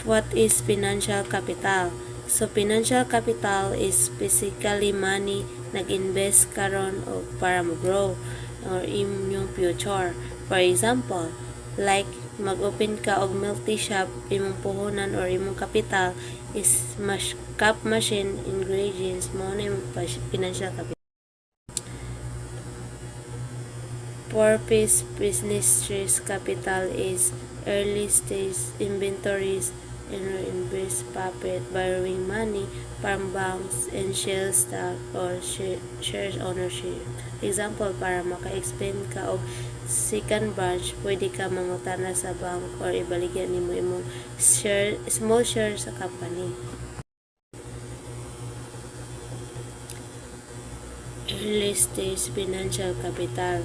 What is financial capital? So financial capital is basically money nag-invest karon o para mo-grow or imong future. For example, like mag-open ka og milk tea shop, imong puhunan or imong capital is cap machine, ingredients, mo na imong financial capital. Purpose business risk capital is early stage inventories and invest profit, borrowing money from banks and share stock or shares ownership. Example, para maka-expand ka og second branch, pwede ka mangutana sa bank or ibaligyan nimo imong small share sa company. Early stage financial capital,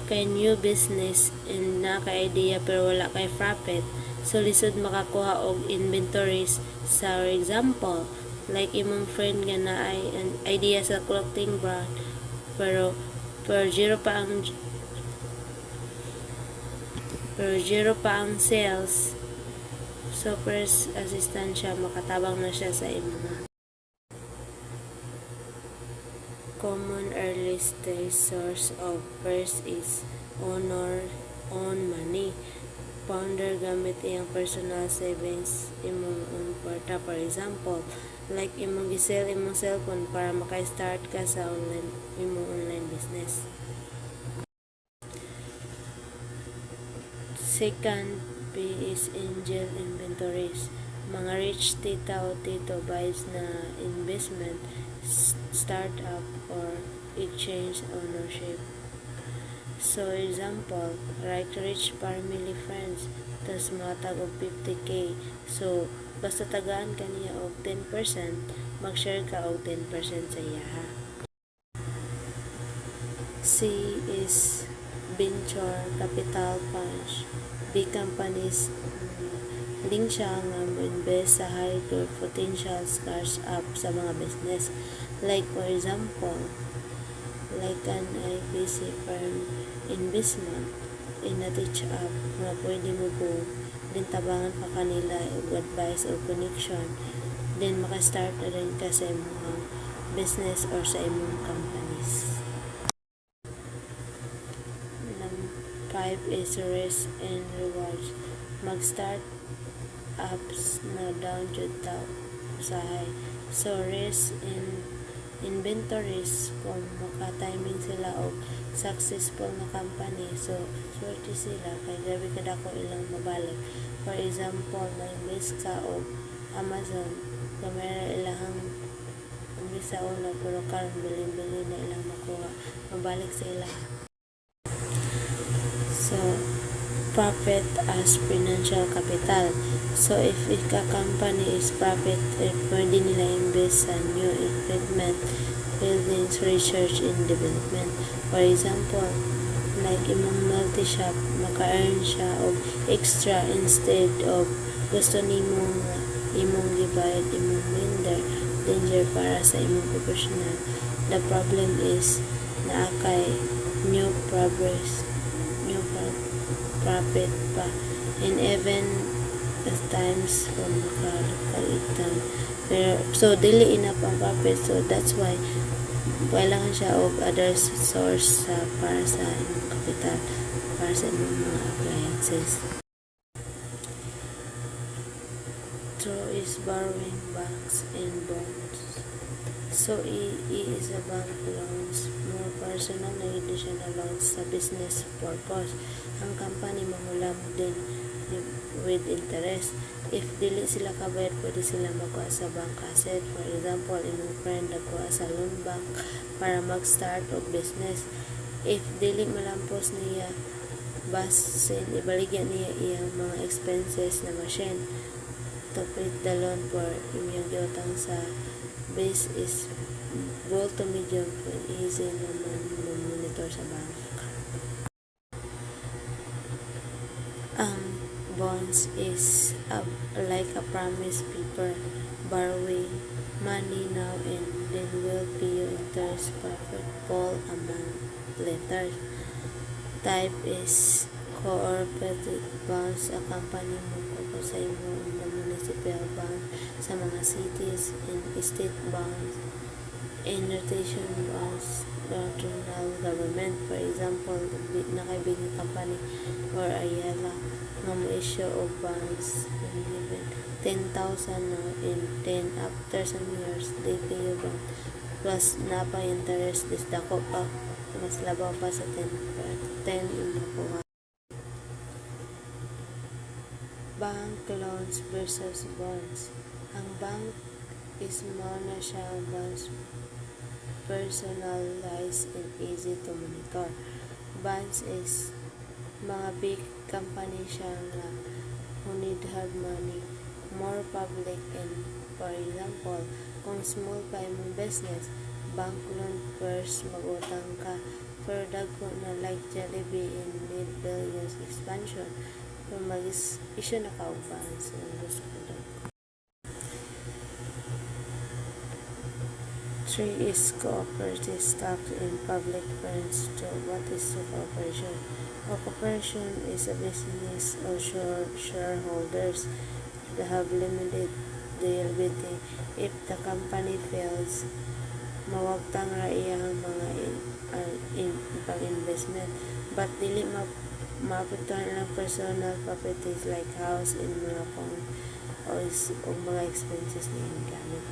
kay new business and idea pero wala kay profit, so lisod makakuha og inventories. Sa example, like imong friend nga na ay an idea sa clothing brand pero zero pa ang sales, so first assistant siya, makatabang na siya sa imong common early stage source of first is own money. Founder gamit iyang personal savings, imong own kwarta. For example, like imong gisell imong cellphone para maka-start ka sa imong online business. Second P is angel inventories. Mga rich tita o tito buys na investment, startup or exchange ownership. So example, like rich family friends, tas matag og 50k. So basta tagaan ka niya og 10%, mag-share ka og 10% sa iya. C is venture capital funds. Big companies link siya nga mo-invest sa high growth potential startup sa mga business. Like for example, like an IBC firm investment in a teach up nga pwede mo go, then tabangan pa kanila og advice o connection, then maka-start na rin ka sa imong business or sa imong companies. 5 is risk and rewards. Mag-start apps na down jud ta usahay. So risk in inventories, kung maka-timing sila og successful na company, so swerte sila kay grabe kadako ilang mabalik. For example, na-invest ka og Amazon, kamera ilahang imbis sa una pero karon bilin na ilang makuha, mabalik sa ila. So profit as financial capital. So if a company is profit, pwede nila invest sa new equipment, buildings, research and development. For example, like imong multi shop, maka-earn siya og extra instead of gusto nimong imong gibayad imong vendor danger para sa imong professional. The problem is naakay new profit pa, and even at times kung makalitan. Pero so dili enough ang profit, so that's why kailangan siya og other source para sa imong capital, para sa imong mga appliances. Through is borrowing banks and bonds. So E is a bank loans, more personal na additional loans sa business purpose. Ang company mangulam din with interest. If dili sila kabayad, pwede sila magkuha sa bank asset. For example, imong friend nagkuha sa loan bank para mag-start og business. If dili malampos niya, basin ibaligyan niya iyang mga expenses na machine to pay the loan for imong giutang sa base is goal to medium kung easy naman monitor sa bank. Bonds is like a promise paper, borrowing money now and then will pay you interest profit fall among later. Type is Cooperative bonds, a company mo sa imo na municipal bond sa mga cities and state bonds and rotation bonds national government. For example, nakaibig company or Ayala nga mo-issue og bonds in given 10,000 na in 10 after some years they pay you back plus napa interest is dako pa mas labaw pa sa 10 yung makuha. Bank loans versus bonds. Ang bank is more na siya bonds personalized and easy to monitor. Bonds is mga big company siya nga who need hard money, more public and for example, kung small pa imong business, bank loan first mag-utang ka for dagko na like Jollibee in need billions expansion kung mag-issue na ka og bonds ang gusto ko daw. 3 is cooperative stock in public funds. So what is the cooperation? A cooperation is a business of shareholders that have limited liability. If the company fails, mawagtang ra iyang mga pag-investment but dili maapektuhan lang personal properties like house and mga phone o mga expenses na gamit.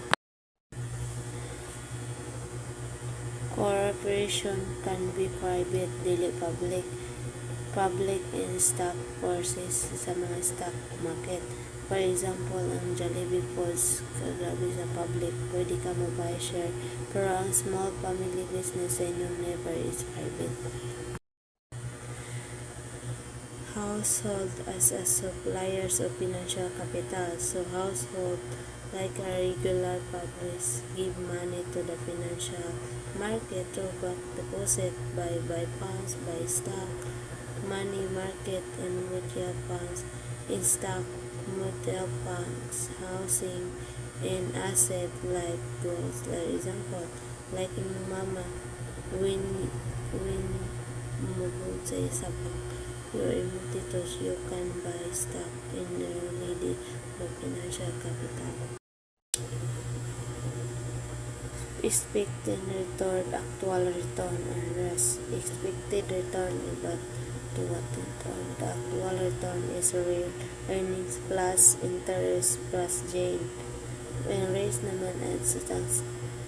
Corporation can be private, dili public. Public in stock courses sa mga stock market. For example, ang Jollibee Foods kagabi sa public, pwede ka mag-buy share. Pero ang small family business sa inyong neighbor is private. Household as a suppliers of financial capital. So household like a regular public give money to the financial market through bank deposit, buy funds, buy stock, money market and mutual funds, in stock, mutual funds, housing, and asset like goods. For example, like in mama, when mabog sa isa pa, your imutitos, you can buy stock in the needed for financial capital. Expected return, actual return, and risk. Expected return equal to what return. The actual return is real earnings plus interest plus gain. When risk naman adds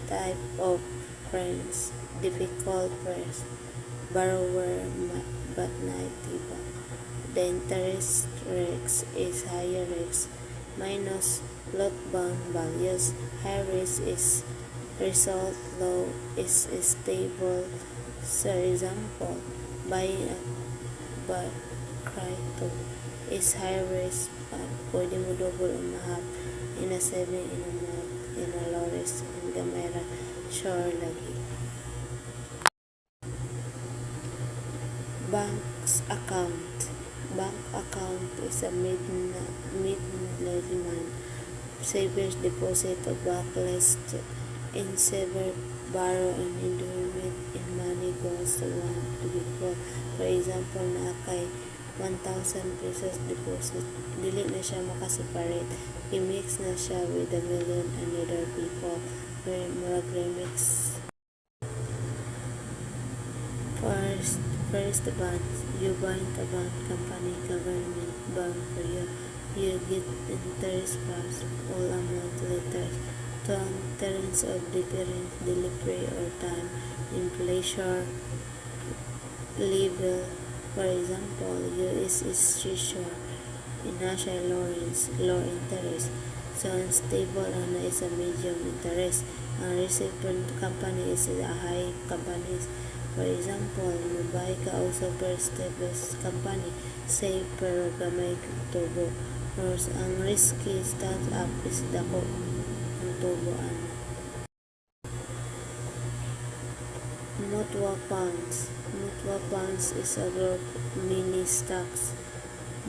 type of friends, difficult first, borrower but not diba. The interest risk is higher risk minus lot bound values. High risk is result low is stable. For example, buying a crypto is high risk but pwede mo double o mahap in a saving in a month in a low risk and gamera sure lagi. Bank's account. Bank account is a middleman savers deposit of backless in saver borrow and investment in money goes to one to be called. For example, na kay 1,000 pesos deposit, dili na siya makaseparate, i-mix na siya with a million another people where murag remix. First bond, you buy the bond company government bond for you get interest plus all amount later. Terms of different delivery or time, inflation level. For example, US is sure in Russia low interest, so unstable is a medium interest. Ang recipient company is a high companies. For example, mobile ka o super stable company, safe pero gamay tubo. Or ang risky startup is dako ang tuboan. Mutual funds. Mutual funds is a group mini stocks.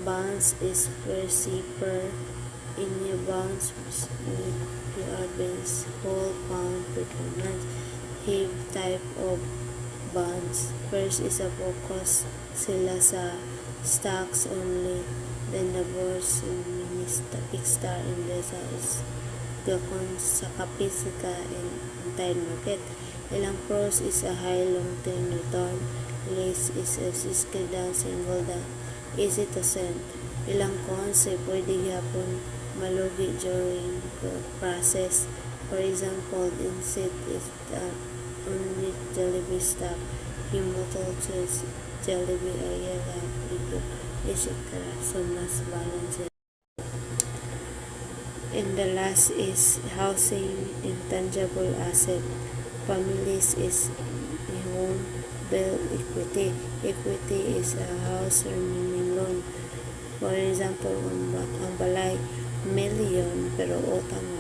Bonds is per in your bonds with your base whole pound performance. Have type of bonds. First is a focus sila sa stocks only. Then the bourse big star Endesa is gakon sa kapisika and entire market. Ilang pros is a high long-term return. List is a siskeda singolda. Easy to send. Ilang cons ay pwede yapon malugi during the process. For example, instead is the only Jollibee stock. Himoto choose Jollibee ayala ito etc. So mas balance. And the last is housing intangible asset. Families is home build equity. Equity is a house remaining loan. For example, ang balay million pero utang